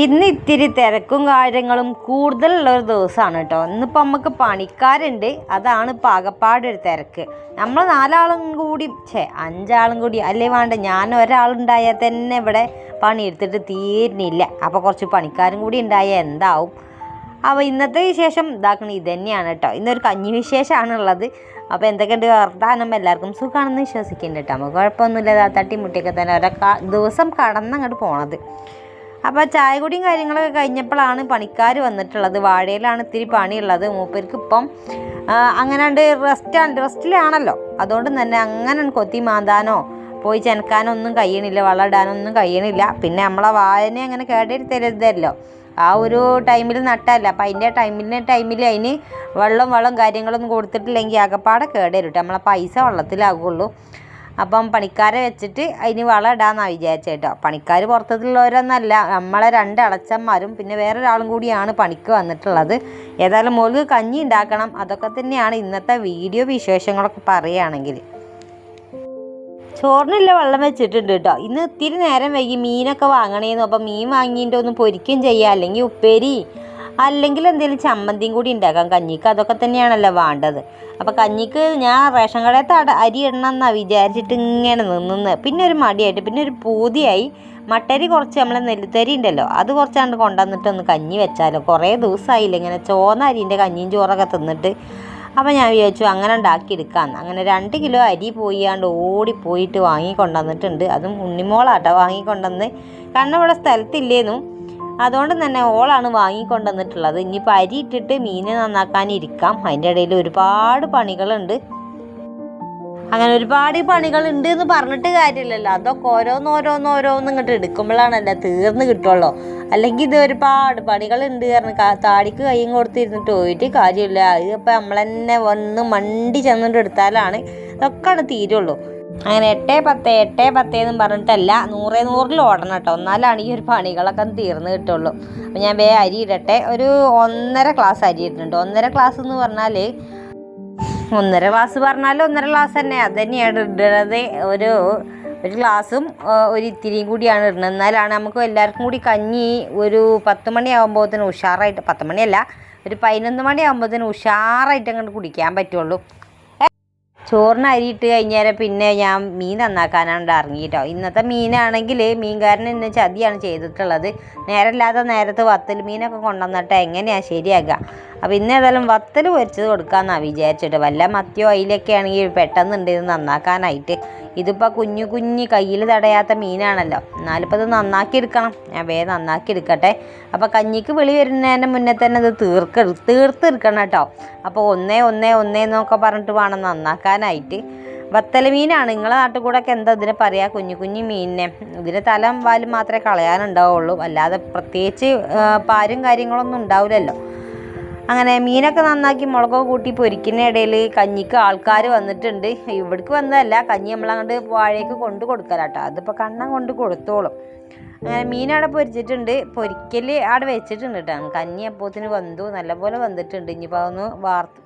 ഇന്ന് ഇത്തിരി തിരക്കും കാര്യങ്ങളും കൂടുതലുള്ളൊരു ദിവസമാണ് കേട്ടോ. ഇന്നിപ്പോൾ നമുക്ക് പണിക്കാരുണ്ട്, അതാണ് പാകപ്പാടൊരു തിരക്ക്. നമ്മൾ 4 ആളും കൂടി 5 ആളും കൂടി അല്ലേ വേണ്ട, ഞാൻ ഒരാളുണ്ടായാൽ തന്നെ ഇവിടെ പണിയെടുത്തിട്ട് തീരുന്നില്ല. അപ്പോൾ കുറച്ച് പണിക്കാരും കൂടി ഉണ്ടായാൽ എന്താവും. അപ്പോൾ ഇന്നത്തെ വിശേഷം ഇതാക്കണം ഇത് തന്നെയാണ് കേട്ടോ. ഇന്നൊരു കഞ്ഞി വിശേഷമാണുള്ളത്. അപ്പോൾ എന്തൊക്കെയുണ്ട് വർത്താനം, എല്ലാവർക്കും സുഖമാണെന്ന് വിശ്വസിക്കുന്നുണ്ട് കേട്ടോ. നമുക്ക് കുഴപ്പമൊന്നുമില്ല, തട്ടിമുട്ടിയൊക്കെ തന്നെ ഓരോ ദിവസം കടന്നങ്ങോട്ട് പോണത്. അപ്പോൾ ചായ കുടിയും കാര്യങ്ങളൊക്കെ കഴിഞ്ഞപ്പോഴാണ് പണിക്കാർ വന്നിട്ടുള്ളത്. വാഴയിലാണ് ഇത്തിരി പണിയുള്ളത്. മൂപ്പർക്ക് ഇപ്പം അങ്ങനെയുണ്ട് റെസ്റ്റിലാണല്ലോ. അതുകൊണ്ട് തന്നെ അങ്ങനെ കൊത്തി മാന്താനോ പോയി ചെനക്കാനോ ഒന്നും കഴിയണില്ല, വളം ഇടാനൊന്നും കഴിയണില്ല. പിന്നെ നമ്മളെ വായന അങ്ങനെ കേടെടുത്തരുതല്ലോ. ആ ഒരു ടൈമിൽ നട്ടല്ല, അപ്പം അതിൻ്റെ ടൈമിൽ അതിന് വളം കാര്യങ്ങളൊന്നും കൊടുത്തിട്ടില്ലെങ്കിൽ ആകപ്പാടെ കേടരുട്ടോ. നമ്മളെ പൈസ വെള്ളത്തിലാകുള്ളൂ. അപ്പം പണിക്കാരെ വെച്ചിട്ട് അതിന് വളം ഇടാമെന്നാണ് വിചാരിച്ചത് കേട്ടോ. പണിക്കാർ പുറത്തുള്ളവരൊന്നല്ല, നമ്മളെ 2 ഇളച്ചന്മാരും പിന്നെ വേറൊരാളും കൂടിയാണ് പണിക്ക് വന്നിട്ടുള്ളത്. ഏതായാലും മോൾക്ക് കഞ്ഞി ഉണ്ടാക്കണം. അതൊക്കെ തന്നെയാണ് ഇന്നത്തെ വീഡിയോ വിശേഷങ്ങളൊക്കെ പറയുകയാണെങ്കിൽ. ചോറിനുള്ള വെള്ളം വെച്ചിട്ടുണ്ട് കേട്ടോ. ഇന്ന് ഇത്തിരി നേരം വൈകി മീനൊക്കെ വാങ്ങണേന്നു. അപ്പം മീൻ വാങ്ങിയിട്ട് ഒന്ന് പൊരിക്കുകയും ചെയ്യാം, അല്ലെങ്കിൽ ഉപ്പേരി, അല്ലെങ്കിൽ എന്തെങ്കിലും ചമ്മന്തിയും കൂടി ഉണ്ടാക്കാം കഞ്ഞിക്ക്. അതൊക്കെ തന്നെയാണല്ലോ വേണ്ടത്. അപ്പോൾ കഞ്ഞിക്ക് ഞാൻ റേഷൻ കടയത്തെ അരി ഇടണം എന്നാണ് വിചാരിച്ചിട്ട് ഇങ്ങനെ നിന്ന് പിന്നെ ഒരു മടിയായിട്ട് പിന്നെ ഒരു പൂതിയായി. മട്ടരി കുറച്ച് നമ്മളെ നെല്ലുത്തരി ഉണ്ടല്ലോ, അത് കുറച്ചാണ്ട് കൊണ്ടുവന്നിട്ടൊന്ന് കഞ്ഞി വെച്ചാലോ. കുറേ ദിവസമായില്ല ഇങ്ങനെ ചോന്ന അരിൻ്റെ കഞ്ഞിയും ചോറൊക്കെ തിന്നിട്ട്. അപ്പോൾ ഞാൻ വിചാരിച്ചു അങ്ങനെ ഉണ്ടാക്കിയെടുക്കാമെന്ന്. അങ്ങനെ 2 കിലോ അരി ഓടിപ്പോയിട്ട് വാങ്ങിക്കൊണ്ടുവന്നിട്ടുണ്ട്. അതും ഉണ്ണിമോളാട്ടോ വാങ്ങിക്കൊണ്ടുവന്ന്, കാരണം ഇവിടെ സ്ഥലത്തില്ലേന്നു. അതുകൊണ്ട് തന്നെ ഓളാണ് വാങ്ങിക്കൊണ്ടുവന്നിട്ടുള്ളത്. ഇനിയിപ്പോൾ അരി ഇട്ടിട്ട് മീൻ നന്നാക്കാനിരിക്കാം. അതിൻ്റെ ഇടയിൽ ഒരുപാട് പണികളുണ്ട്. അങ്ങനെ ഒരുപാട് പണികളുണ്ട് എന്ന് പറഞ്ഞിട്ട് കാര്യമില്ലല്ലോ. അതൊക്കെ ഓരോന്നോരോന്ന് ഇങ്ങോട്ട് എടുക്കുമ്പോഴാണല്ലോ തീർന്ന് കിട്ടുള്ളൂ. അല്ലെങ്കിൽ ഇത് ഒരുപാട് പണികളുണ്ട് കാരണം താടിക്ക് കയ്യും കൊടുത്തിരുന്നിട്ട് പോയിട്ട് കാര്യമില്ല. അതിപ്പോൾ നമ്മൾ തന്നെ വന്ന് മണ്ടി ചെന്നിട്ട് എടുത്താലാണ് ഇതൊക്കെ തീരുള്ളൂ. അങ്ങനെ 8-10 എന്നും പറഞ്ഞിട്ടല്ല, 100 ഓടണം കേട്ടോ. എന്നാലാണ് ഈ ഒരു പണികളൊക്കെ തീർന്ന് കിട്ടുള്ളൂ. അപ്പോൾ ഞാൻ അരി ഇടട്ടെ. ഒരു 1.5 ഗ്ലാസ് അരി ഇട്ടിട്ടുണ്ട്. 1.5 ഗ്ലാസ് എന്ന് പറഞ്ഞാൽ 1.5 ഗ്ലാസ് പറഞ്ഞാൽ 1.5 ഗ്ലാസ് തന്നെ. അത് തന്നെയാണ് ഇടുന്നത്. ഒരു ഗ്ലാസും ഒരു ഇത്തിരിയും കൂടിയാണ് ഇടുന്നത്. എന്നാലാണ് നമുക്ക് എല്ലാവർക്കും കൂടി കഞ്ഞി ഒരു 10 മണിയാകുമ്പോഴത്തേനും ഉഷാറായിട്ട്, 10 മണിയല്ല, ഒരു 11 മണിയാകുമ്പോഴത്തേനും ഉഷാറായിട്ട് അങ്ങോട്ട് കുടിക്കാൻ പറ്റുള്ളൂ. ചോറിന് അരി ഇട്ട് കഴിഞ്ഞാൽ പിന്നെ ഞാൻ മീൻ നന്നാക്കാനാണ് ഇറങ്ങിയിട്ടോ. ഇന്നത്തെ മീനാണെങ്കിൽ മീൻകാരൻ ഇന്ന് ചതിയാണ് ചെയ്തിട്ടുള്ളത്. നേരമില്ലാത്ത നേരത്ത് വത്തൽ മീനൊക്കെ കൊണ്ടുവന്നിട്ട് എങ്ങനെയാണ് ശരിയാക്കുക. അപ്പോൾ ഇന്ന് ഏതായാലും വത്തൽ പൊരിച്ചത് കൊടുക്കാമെന്നാണ് വിചാരിച്ചിട്ട്. വല്ല മത്തിയോ അയിലൊക്കെ ആണെങ്കിൽ പെട്ടെന്നുണ്ട് ഇത് നന്നാക്കാനായിട്ട്. ഇതിപ്പോൾ കുഞ്ഞു കയ്യിൽ തടയാത്ത മീനാണല്ലോ. എന്നാലിപ്പോൾ ഇത് നന്നാക്കി എടുക്കണം. ഞാൻ നന്നാക്കി എടുക്കട്ടെ. അപ്പോൾ കഞ്ഞിക്ക് വിളി വരുന്നതിൻ്റെ മുന്നേ തന്നെ ഇത് തീർത്തെടുക്കണം കേട്ടോ. അപ്പോൾ 1 എന്നൊക്കെ പറഞ്ഞിട്ട് വേണം നന്നാക്കാനായിട്ട്. വത്തൽ മീനാണ്. നിങ്ങളെ നാട്ടിൽ കൂടെ ഒക്കെ എന്താ ഇതിനെ പറയുക? കുഞ്ഞു മീനിനെ. ഇതിന് തലം വാലും മാത്രമേ കളയാനുണ്ടാവുള്ളൂ, അല്ലാതെ പ്രത്യേകിച്ച് പാരും കാര്യങ്ങളൊന്നും ഉണ്ടാവില്ലല്ലോ. അങ്ങനെ മീനൊക്കെ നന്നാക്കി മുളകൊക്കെ കൂട്ടി പൊരിക്കുന്ന ഇടയിൽ കഞ്ഞിക്ക് ആൾക്കാർ വന്നിട്ടുണ്ട്. ഇവിടേക്ക് വന്നതല്ല, കഞ്ഞി നമ്മളങ്ങോട്ട് വാഴയ്ക്ക് കൊണ്ട് കൊടുക്കലാട്ടോ. അതിപ്പോൾ കണ്ണം കൊണ്ട് കൊടുത്തോളും. അങ്ങനെ മീനവിടെ പൊരിച്ചിട്ടുണ്ട്, പൊരിക്കൽ അവിടെ വെച്ചിട്ടുണ്ട് കേട്ടോ. കഞ്ഞി അപ്പോത്തിന് നല്ലപോലെ വന്നിട്ടുണ്ട്. ഇനിയിപ്പോൾ അതൊന്ന്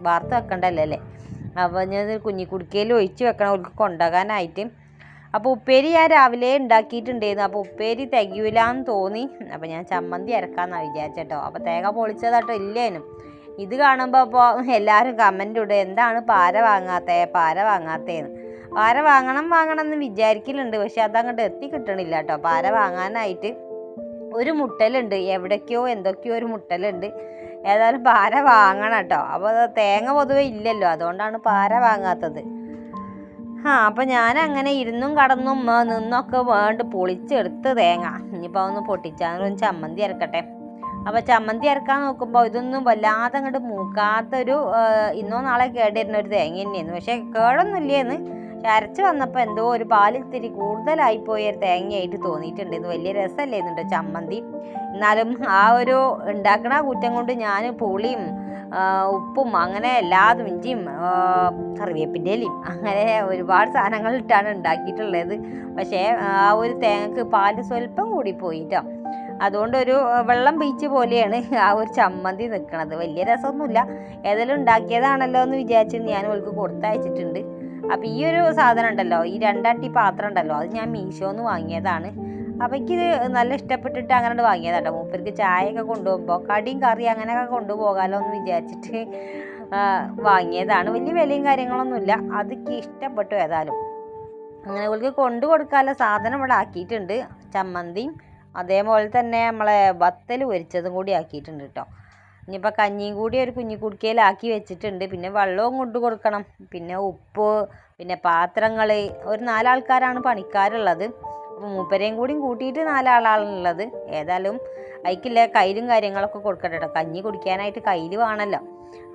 വാർത്ത് വെക്കണ്ടല്ലോ അല്ലേ. അപ്പോൾ ഞാൻ കുടുക്കയിൽ ഒഴിച്ച് വെക്കണം അവർക്ക് കൊണ്ടുപോകാനായിട്ട്. അപ്പോൾ ഉപ്പേരി ഞാൻ രാവിലെ ഉണ്ടാക്കിയിട്ടുണ്ടായിരുന്നു. അപ്പോൾ ഉപ്പേരി തികയില്ലാന്ന് തോന്നി. അപ്പോൾ ഞാൻ ചമ്മന്തി അരക്കാമെന്നാണ് വിചാരിച്ചേട്ടോ. അപ്പോൾ തേങ്ങ പൊളിച്ചതാട്ടോ ഇല്ലേനും. ഇത് കാണുമ്പോൾ അപ്പോൾ എല്ലാവരും കമൻ്റ് ഇടും, എന്താണ് പാര വാങ്ങാത്തതെന്ന്. പാര വാങ്ങണം എന്ന് വിചാരിക്കലുണ്ട്, പക്ഷെ അതങ്ങോട്ട് എത്തിക്കിട്ടണില്ല കേട്ടോ. പാര വാങ്ങാനായിട്ട് ഒരു മുട്ടലുണ്ട്, എവിടേക്കോ എന്തൊക്കെയോ ഒരു മുട്ടലുണ്ട്. ഏതായാലും പാര വാങ്ങണം കേട്ടോ. അപ്പോൾ തേങ്ങ പൊതുവെ ഇല്ലല്ലോ, അതുകൊണ്ടാണ് പാര വാങ്ങാത്തത്. അപ്പോൾ ഞാൻ അങ്ങനെ ഇരുന്നും കടന്നും നിന്നൊക്കെ പൊളിച്ചെടുത്ത് തേങ്ങ. ഇനിയിപ്പോൾ ഒന്ന് പൊട്ടിച്ചാൽ ചമ്മന്തി അരക്കട്ടെ. അപ്പോൾ ചമ്മന്തി അരക്കാൻ നോക്കുമ്പോൾ ഇതൊന്നും വല്ലാതെ അങ്ങോട്ട് മൂക്കാത്തൊരു ഇന്നോ നാളെ കേടിരുന്ന ഒരു തേങ്ങ തന്നെയായിരുന്നു. പക്ഷേ കേടൊന്നുമില്ലേന്ന്. അരച്ച് വന്നപ്പോൾ എന്തോ ഒരു പാലിത്തിരി കൂടുതലായിപ്പോയ ഒരു തേങ്ങയായിട്ട് തോന്നിയിട്ടുണ്ടായിരുന്നു. വലിയ രസമല്ലേന്നുണ്ടോ ചമ്മന്തി. എന്നാലും ആ ഒരു ഉണ്ടാക്കണ കുറ്റം കൊണ്ട് ഞാൻ പുളിയും ഉപ്പും അങ്ങനെ എല്ലാതും ഇഞ്ചിയും കറിവേപ്പിൻ്റെ ഇലയും അങ്ങനെ ഒരുപാട് സാധനങ്ങളിട്ടാണ് ഉണ്ടാക്കിയിട്ടുള്ളത്. പക്ഷേ ആ ഒരു തേങ്ങക്ക് പാല് സ്വല്പം കൂടി പോയിട്ടോ. അതുകൊണ്ടൊരു വെള്ളം പീച്ച് പോലെയാണ് ആ ഒരു ചമ്മന്തി നിൽക്കുന്നത്. വലിയ രസമൊന്നുമില്ല. ഏതായാലും ഉണ്ടാക്കിയതാണല്ലോ എന്ന് വിചാരിച്ച് ഞാൻ അവൾക്ക് കൊടുത്തയച്ചിട്ടുണ്ട്. അപ്പോൾ ഈ ഒരു സാധനം ഉണ്ടല്ലോ, ഈ 2 അട്ടി പാത്രം ഉണ്ടല്ലോ, അത് ഞാൻ മീഷോന്ന് വാങ്ങിയതാണ്. അപ്പോൾ എനിക്കിത് നല്ല ഇഷ്ടപ്പെട്ടിട്ട് അങ്ങനെ വാങ്ങിയതാട്ടോ. മൂപ്പർക്ക് ചായയൊക്കെ കൊണ്ടുപോകുമ്പോൾ കടിയും കറി അങ്ങനെയൊക്കെ കൊണ്ടുപോകാമല്ലോ എന്ന് വിചാരിച്ചിട്ട് വാങ്ങിയതാണ്. വലിയ വിലയും കാര്യങ്ങളൊന്നുമില്ല. അതൊക്കെ ഇഷ്ടപ്പെട്ടു. ഏതായാലും അങ്ങനെ അവൾക്ക് കൊണ്ടു കൊടുക്കാനുള്ള സാധനം ഇവിടെ ആക്കിയിട്ടുണ്ട്. ചമ്മന്തിയും അതേപോലെ തന്നെ നമ്മളെ ബത്തൽ പൊരിച്ചതും കൂടി ആക്കിയിട്ടുണ്ട് കേട്ടോ. ഇനിയിപ്പോൾ കഞ്ഞിയും കൂടി ഒരു കുഞ്ഞിക്കുടുക്കയിലാക്കി വെച്ചിട്ടുണ്ട്. പിന്നെ വെള്ളവും കൊണ്ടു കൊടുക്കണം, പിന്നെ ഉപ്പ്, പിന്നെ പാത്രങ്ങൾ. ഒരു 4 ആൾക്കാരാണ് പണിക്കാരുള്ളത്. അപ്പോൾ മൂപ്പരെയും കൂടിയും കൂട്ടിയിട്ട് 4 ആളാണുള്ളത്. ഏതായാലും അതിക്കില്ല കയ്യിലും കാര്യങ്ങളൊക്കെ കൊടുക്കട്ടെ കേട്ടോ. കഞ്ഞി കുടിക്കാനായിട്ട് കയ്യിൽ വേണമല്ലോ.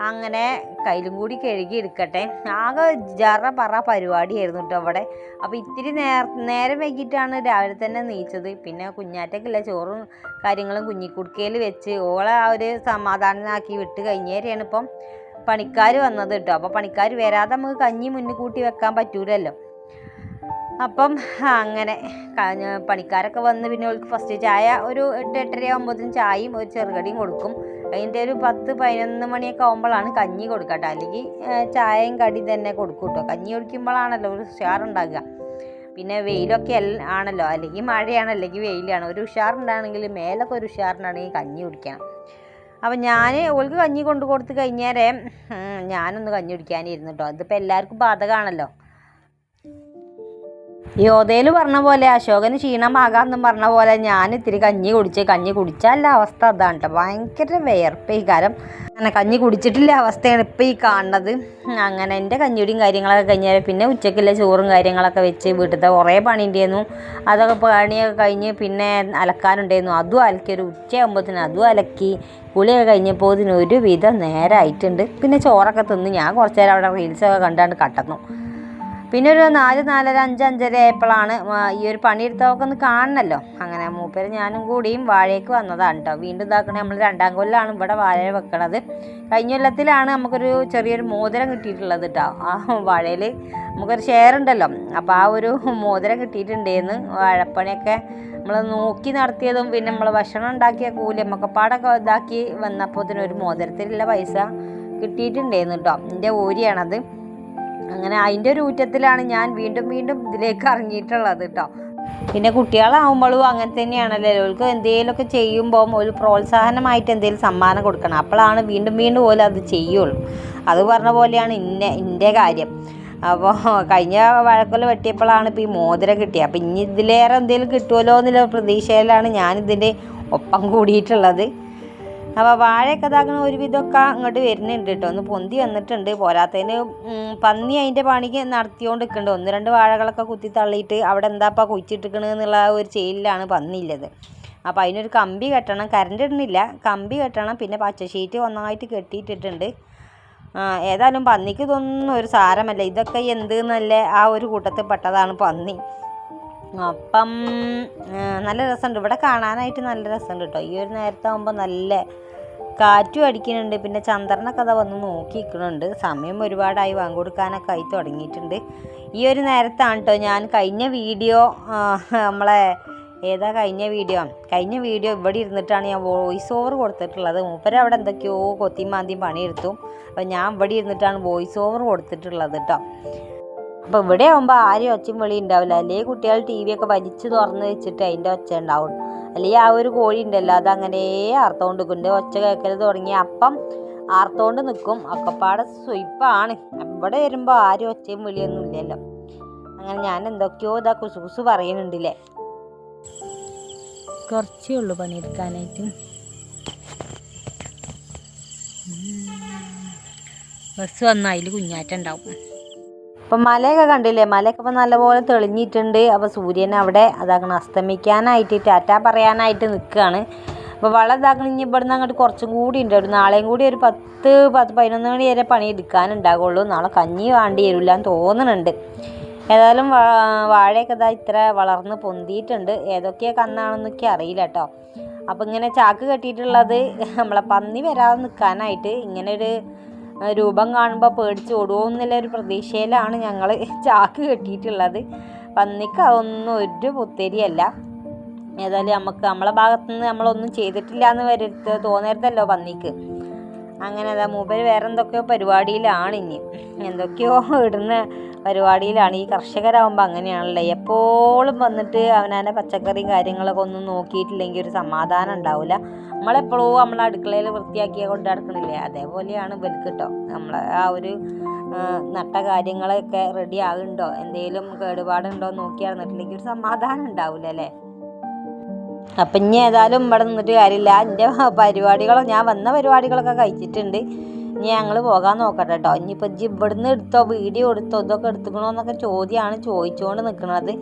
അങ്ങനെ കയ്യിലും കൂടി കഴുകി എടുക്കട്ടെ. ആകെ ജറ പറ പരിപാടിയായിരുന്നു കേട്ടോ അവിടെ. അപ്പോൾ ഇത്തിരി നേരം വൈകിട്ടാണ് രാവിലെ തന്നെ നീച്ചത്. പിന്നെ കുഞ്ഞാറ്റക്കില്ല ചോറും കാര്യങ്ങളും കുഞ്ഞിക്കുടുക്കയിൽ വെച്ച് ഓളെ ആ ഒരു സമാധാനമാക്കി വിട്ട് കഴിഞ്ഞേരെയാണ് ഇപ്പം പണിക്കാർ വന്നത് കേട്ടോ. അപ്പോൾ പണിക്കാർ വരാതെ നമുക്ക് കഞ്ഞി മുന്നിൽ കൂട്ടി വെക്കാൻ പറ്റൂലല്ലോ. അപ്പം അങ്ങനെ പണിക്കാരൊക്കെ വന്ന് പിന്നെ അവൾക്ക് ഫസ്റ്റ് ചായ ഒരു 8-8:30 ആകുമ്പോഴത്തേനും ചായയും ഒരു ചെറുകടിയും കൊടുക്കും. അതിൻ്റെ ഒരു 10-11 മണിയൊക്കെ ആകുമ്പോഴാണ് കഞ്ഞി കൊടുക്കട്ടെ. അല്ലെങ്കിൽ ചായയും കടി തന്നെ കൊടുക്കും കേട്ടോ. കഞ്ഞി കുടിക്കുമ്പോഴാണല്ലോ ഒരു ഉഷാറുണ്ടാകുക. പിന്നെ വെയിലൊക്കെ ആണല്ലോ, അല്ലെങ്കിൽ മഴയാണ് അല്ലെങ്കിൽ വെയിലാണ്. ഒരു ഉഷാറുണ്ടാണെങ്കിൽ മേലൊക്കെ ഒരു ഉഷാറുണ്ടാണെങ്കിൽ കഞ്ഞി കുടിക്കണം. അപ്പം ഞാൻ ഓൾക്ക് കഞ്ഞി കൊണ്ടു കൊടുത്ത് കഴിഞ്ഞേരെ ഞാനൊന്ന് കഞ്ഞി കുടിക്കാനിരുന്നു കേട്ടോ. ഇതിപ്പോൾ എല്ലാവർക്കും ബാധകമാണല്ലോ. യോധയിൽ പറഞ്ഞ പോലെ അശോകന് ക്ഷീണമാകാമെന്നും പറഞ്ഞ പോലെ ഞാൻ ഇത്തിരി കഞ്ഞി കുടിച്ചാലുള്ള അവസ്ഥ അതാണ് കേട്ടോ. ഭയങ്കര വിയർപ്പ്. ഈ കാലം അങ്ങനെ കഞ്ഞി കുടിച്ചിട്ടില്ല അവസ്ഥയാണ് ഇപ്പോൾ ഈ കാണുന്നത്. അങ്ങനെ എൻ്റെ കഞ്ഞിയുടെയും കാര്യങ്ങളൊക്കെ കഴിഞ്ഞാൽ പിന്നെ ഉച്ചയ്ക്കുള്ള ചോറും കാര്യങ്ങളൊക്കെ വെച്ച് വീട്ടിലത്തെ കുറേ പണി ഉണ്ടായിരുന്നു. അതൊക്കെ പണിയൊക്കെ കഴിഞ്ഞ് പിന്നെ അലക്കാനുണ്ടായിരുന്നു. അതും അലക്കി ഒരു ഉച്ചയാകുമ്പോഴത്തേനും അതും അലക്കി കുളിയൊക്കെ കഴിഞ്ഞപ്പോൾ ഒരു വിധം നേരമായിട്ടുണ്ട്. പിന്നെ ചോറൊക്കെ തിന്ന് ഞാൻ കുറച്ച് നേരം അവിടെ റീൽസൊക്കെ കണ്ടാണ്ട് കട്ടന്നു. പിന്നെ ഒരു 4, 4:30, 5, 5:30 ആയപ്പോഴാണ് ഈ ഒരു പണിയെടുത്തവർക്ക് ഒന്ന് കാണണമല്ലോ. അങ്ങനെ മൂപ്പര് ഞാനും കൂടിയും വാഴയ്ക്ക് വന്നതാണ് കേട്ടോ. വീണ്ടും ഇതാക്കണേ നമ്മൾ 2ാം കൊല്ലമാണ് ഇവിടെ വാഴ വെക്കണത്. കഴിഞ്ഞ കൊല്ലത്തിലാണ് നമുക്കൊരു ചെറിയൊരു മോതിരം കിട്ടിയിട്ടുള്ളത് കേട്ടോ. ആ വാഴയിൽ നമുക്കൊരു ഷെയർ ഉണ്ടല്ലോ. അപ്പോൾ ആ ഒരു മോതിരം കിട്ടിയിട്ടുണ്ടായിരുന്നു. വാഴപ്പണിയൊക്കെ നമ്മൾ നോക്കി നടത്തിയതും പിന്നെ നമ്മൾ ഭക്ഷണം ഉണ്ടാക്കിയ കൂലി മക്കപ്പാടൊക്കെ ഇതാക്കി വന്നപ്പോൾ ഒരു മോതിരത്തിലുള്ള പൈസ കിട്ടിയിട്ടുണ്ടായിരുന്നു കേട്ടോ. എൻ്റെ ഓരിയാണത്. അങ്ങനെ അതിൻ്റെ ഒരു ഊറ്റത്തിലാണ് ഞാൻ വീണ്ടും ഇതിലേക്ക് ഇറങ്ങിയിട്ടുള്ളത് കേട്ടോ. പിന്നെ കുട്ടികളാവുമ്പോഴും അങ്ങനെ തന്നെയാണല്ലോ. അവർക്ക് എന്തെങ്കിലുമൊക്കെ ചെയ്യുമ്പോൾ ഒരു പ്രോത്സാഹനമായിട്ട് എന്തെങ്കിലും സമ്മാനം കൊടുക്കണം. അപ്പോഴാണ് വീണ്ടും പോലും അത് ചെയ്യുള്ളൂ. അത് പറഞ്ഞ പോലെയാണ് എൻ്റെ കാര്യം. അപ്പോൾ കഴിഞ്ഞ വഴക്കൊല്ലം വെട്ടിയപ്പോഴാണ് ഇപ്പോൾ ഈ മോതിരം കിട്ടിയത്. അപ്പോൾ ഇനി ഇതിലേറെ എന്തെങ്കിലും കിട്ടുമല്ലോ എന്നുള്ള പ്രതീക്ഷയിലാണ് ഞാനിതിൻ്റെ ഒപ്പം കൂടിയിട്ടുള്ളത്. അപ്പോൾ വാഴയൊക്കെ ഇതാക്കണ ഒരുവിധമൊക്കെ അങ്ങോട്ട് വരുന്നുണ്ട് കേട്ടോ. ഒന്ന് പൊന്തി വന്നിട്ടുണ്ട്. പോരാത്തതിന് പന്നി അതിൻ്റെ പണിക്ക് നടത്തിക്കൊണ്ട് നിൽക്കുന്നുണ്ട്. 1-2 വാഴകളൊക്കെ കുത്തി തള്ളിയിട്ട് അവിടെ എന്താപ്പാ കുഴിച്ചിട്ടിക്കണെന്നുള്ള ഒരു ചെയ്യലിലാണ് പന്നിയുള്ളത്. അപ്പോൾ അതിനൊരു കമ്പി കെട്ടണം. കറണ്ട് ഇടുന്നില്ല, കമ്പി കെട്ടണം. പിന്നെ പച്ച ഷീറ്റ് ഒന്നായിട്ട് കെട്ടിയിട്ടിട്ടുണ്ട്. ഏതായാലും പന്നിക്ക് ഇതൊന്നും ഒരു സാരമല്ല. ഇതൊക്കെ എന്തെന്നല്ലേ ആ ഒരു കൂട്ടത്തിൽ പെട്ടതാണ് പന്നി. അപ്പം നല്ല രസമുണ്ട് ഇവിടെ കാണാനായിട്ട്. നല്ല രസമുണ്ട് കേട്ടോ. ഈ ഒരു നേരത്താകുമ്പോൾ നല്ല കാറ്റും അടിക്കുന്നുണ്ട്. പിന്നെ ചന്ദ്രനൊക്കെ അതാ വന്ന് നോക്കി നിൽക്കുന്നുണ്ട്. സമയം ഒരുപാടായി വാങ്ങി കൊടുക്കാനൊക്കെ ആയി തുടങ്ങിയിട്ടുണ്ട്. ഈ ഒരു നേരത്താണ് കേട്ടോ ഞാൻ കഴിഞ്ഞ വീഡിയോ കഴിഞ്ഞ വീഡിയോ ഇവിടെ ഇരുന്നിട്ടാണ് ഞാൻ വോയിസ് ഓവർ കൊടുത്തിട്ടുള്ളത്. മൂപ്പര് അവിടെ എന്തൊക്കെയോ കൊത്തിമാന്തിയും പണിയെടുത്തു. അപ്പോൾ ഞാൻ ഇവിടെ ഇരുന്നിട്ടാണ് വോയിസ് ഓവർ കൊടുത്തിട്ടുള്ളത് കേട്ടോ. അപ്പോൾ ഇവിടെ ആകുമ്പോൾ ആരും ഒച്ചയും വിളി ഉണ്ടാവില്ല. അല്ലെങ്കിൽ കുട്ടികൾ TV ഒക്കെ വലിച്ചു തുറന്ന് വെച്ചിട്ട് അതിൻ്റെ ഒച്ച ഉണ്ടാവും. അല്ലെങ്കിൽ ആ ഒരു കോഴി ഉണ്ടല്ലോ അതങ്ങനെ ആർത്തോണ്ട് നിൽക്കും. ഒച്ച കേൾക്കൽ തുടങ്ങി അപ്പം ആർത്തോണ്ട് നിൽക്കും. ഒക്കെപ്പാടെ സ്വയ്പ്പാണ്. ഇവിടെ വരുമ്പോൾ ആരും ഒച്ചയും വിളിയൊന്നും ഇല്ലല്ലോ. അങ്ങനെ ഞാൻ എന്തൊക്കെയോ കുസുകുസു പറയുന്നുണ്ടല്ലേ. കുറച്ചേ ഉള്ളൂ പണിയെടുക്കാനായിട്ട്. ബസ് വന്നാൽ അതിൽ കുഞ്ഞാറ്റുണ്ടാവും. അപ്പം മലയൊക്കെ കണ്ടില്ലേ, മലയൊക്കെ ഇപ്പം നല്ലപോലെ തെളിഞ്ഞിട്ടുണ്ട്. അപ്പോൾ സൂര്യൻ അവിടെ അതാക്കണം അസ്തമിക്കാനായിട്ട് ടാറ്റ പറയാനായിട്ട് നിൽക്കുകയാണ്. അപ്പോൾ വളം ഇതാക്കണം. ഇനി ഇവിടുന്ന് അങ്ങോട്ട് കുറച്ചും കൂടി ഉണ്ട്. ഒരു നാളെയും കൂടി ഒരു 10-11 മണി വരെ പണി എടുക്കാനുണ്ടാകുള്ളൂ. നാളെ കഞ്ഞി വേണ്ടി വരില്ല എന്ന് തോന്നുന്നുണ്ട്. ഏതായാലും വാഴയൊക്കെ ഇത്ര വളർന്ന് പൊന്തിയിട്ടുണ്ട്. ഏതൊക്കെയാണ് കന്നാണെന്നൊക്കെ അറിയില്ല കേട്ടോ. അപ്പോൾ ഇങ്ങനെ ചാക്ക് കെട്ടിയിട്ടുള്ളത് നമ്മളെ പന്നി വരാതെ നിൽക്കാനായിട്ട്. ഇങ്ങനെ ഒരു രൂപം കാണുമ്പോൾ പേടിച്ച് ഓടുമോ എന്നുള്ളൊരു പ്രതീക്ഷയിലാണ് ഞങ്ങൾ ചാക്ക് കെട്ടിയിട്ടുള്ളത്. പന്നിക്ക് അതൊന്നും ഒരു പുത്തരിയല്ല. ഏതായാലും നമ്മളെ ഭാഗത്തുനിന്ന് നമ്മളൊന്നും ചെയ്തിട്ടില്ല എന്ന് തോന്നരുതല്ലോ പന്നിക്ക്. അങ്ങനെ മൂപ്പര് വേറെ എന്തൊക്കെയോ പരിപാടിയിലാണ്. ഇനി എന്തൊക്കെയോ ഇടുന്ന പരിപാടിയിലാണ്. ഈ കർഷകരാകുമ്പോൾ അങ്ങനെയാണല്ലോ, എപ്പോഴും വന്നിട്ട് അവനാൻ്റെ പച്ചക്കറിയും കാര്യങ്ങളൊക്കെ ഒന്നും നോക്കിയിട്ടില്ലെങ്കിൽ ഒരു സമാധാനം ഉണ്ടാവില്ല. നമ്മളെപ്പോഴും നമ്മളെ അടുക്കളയിൽ വൃത്തിയാക്കിയാൽ കൊണ്ട് നടക്കണില്ലേ, അതേപോലെയാണ് ഇവർക്ക് കേട്ടോ. നമ്മളെ ആ ഒരു നട്ട കാര്യങ്ങളൊക്കെ റെഡി ആകുന്നുണ്ടോ, എന്തെങ്കിലും കേടുപാടുണ്ടോ നോക്കി നടന്നിട്ടില്ലെങ്കിൽ ഒരു സമാധാനം ഉണ്ടാവില്ല അല്ലേ. അപ്പം ഇനി ഏതായാലും ഇവിടെ നിന്നിട്ട് കാര്യമില്ല. എൻ്റെ ഞാൻ വന്ന പരിപാടികളൊക്കെ കഴിച്ചിട്ടുണ്ട്. ഇനി ഞങ്ങൾ പോകാൻ നോക്കട്ടെ കേട്ടോ. ഇനിയിപ്പോൾ ഇവിടുന്ന് എടുത്തോ, വീഡിയോ എടുത്തോ, ഇതൊക്കെ എടുത്തുക്കണോ എന്നൊക്കെ ചോദിച്ചുകൊണ്ട് നിൽക്കുന്നത്.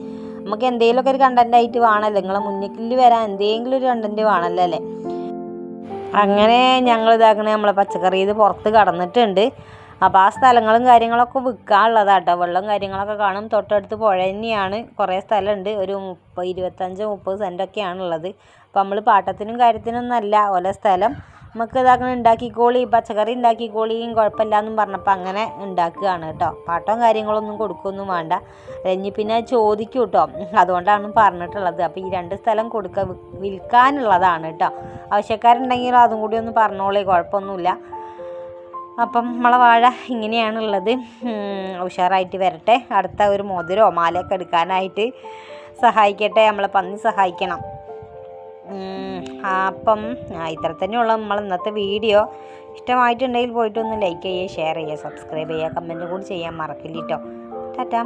നമുക്ക് എന്തെങ്കിലുമൊക്കെ ഒരു കണ്ടൻ്റ് ആയിട്ട് വേണമല്ലോ, നിങ്ങളെ മുന്നിൽ വരാൻ എന്തെങ്കിലും ഒരു കണ്ടൻറ്റ് വേണമല്ലോ അല്ലേ. അങ്ങനെ ഞങ്ങൾ ഇതാക്കണേ നമ്മളെ പച്ചക്കറി ഇത് പുറത്ത് കടന്നിട്ടുണ്ട്. അപ്പോൾ ആ സ്ഥലങ്ങളും കാര്യങ്ങളൊക്കെ വിൽക്കാനുള്ളതാട്ടോ. വെള്ളം കാര്യങ്ങളൊക്കെ കാണും. തൊട്ടടുത്ത് പുഴ തന്നെയാണ്. കുറേ സ്ഥലമുണ്ട്. ഒരു 25-30 സെൻറ്റൊക്കെയാണുള്ളത്. അപ്പോൾ നമ്മൾ പാട്ടത്തിനും കാര്യത്തിനൊന്നല്ല ഓരോ സ്ഥലം. നമുക്ക് ഇതാക്കണം, ഉണ്ടാക്കിക്കോളി, പച്ചക്കറി ഉണ്ടാക്കിക്കോളിയും കുഴപ്പമില്ലയെന്നും പറഞ്ഞപ്പോൾ അങ്ങനെ ഉണ്ടാക്കുകയാണ് കേട്ടോ. പാട്ടവും കാര്യങ്ങളൊന്നും കൊടുക്കുകയൊന്നും വേണ്ട. ഇനി പിന്നെ ചോദിക്കും കേട്ടോ, അതുകൊണ്ടാണ് പറഞ്ഞിട്ടുള്ളത്. അപ്പോൾ ഈ 2 സ്ഥലം വിൽക്കാനുള്ളതാണ് കേട്ടോ. ആവശ്യക്കാരുണ്ടെങ്കിലും അതും കൂടി ഒന്ന് പറഞ്ഞോളേ, കുഴപ്പമൊന്നുമില്ല. അപ്പം നമ്മളെ വാഴ ഇങ്ങനെയാണുള്ളത്. ഉഷാറായിട്ട് വരട്ടെ. അടുത്ത ഒരു മോതിരോ മാലയൊക്കെ എടുക്കാനായിട്ട് സഹായിക്കട്ടെ, നമ്മളെ പന്നി സഹായിക്കണം. അപ്പം ഇത്ര തന്നെയുള്ള നമ്മൾ ഇന്നത്തെ വീഡിയോ. ഇഷ്ടമായിട്ടുണ്ടെങ്കിൽ പോയിട്ടൊന്ന് ലൈക്ക് ചെയ്യുക, ഷെയർ ചെയ്യുക, സബ്സ്ക്രൈബ് ചെയ്യുക, കമൻറ്റ് കൂടി ചെയ്യാൻ മറക്കില്ല കേട്ടോ. ടാറ്റാ.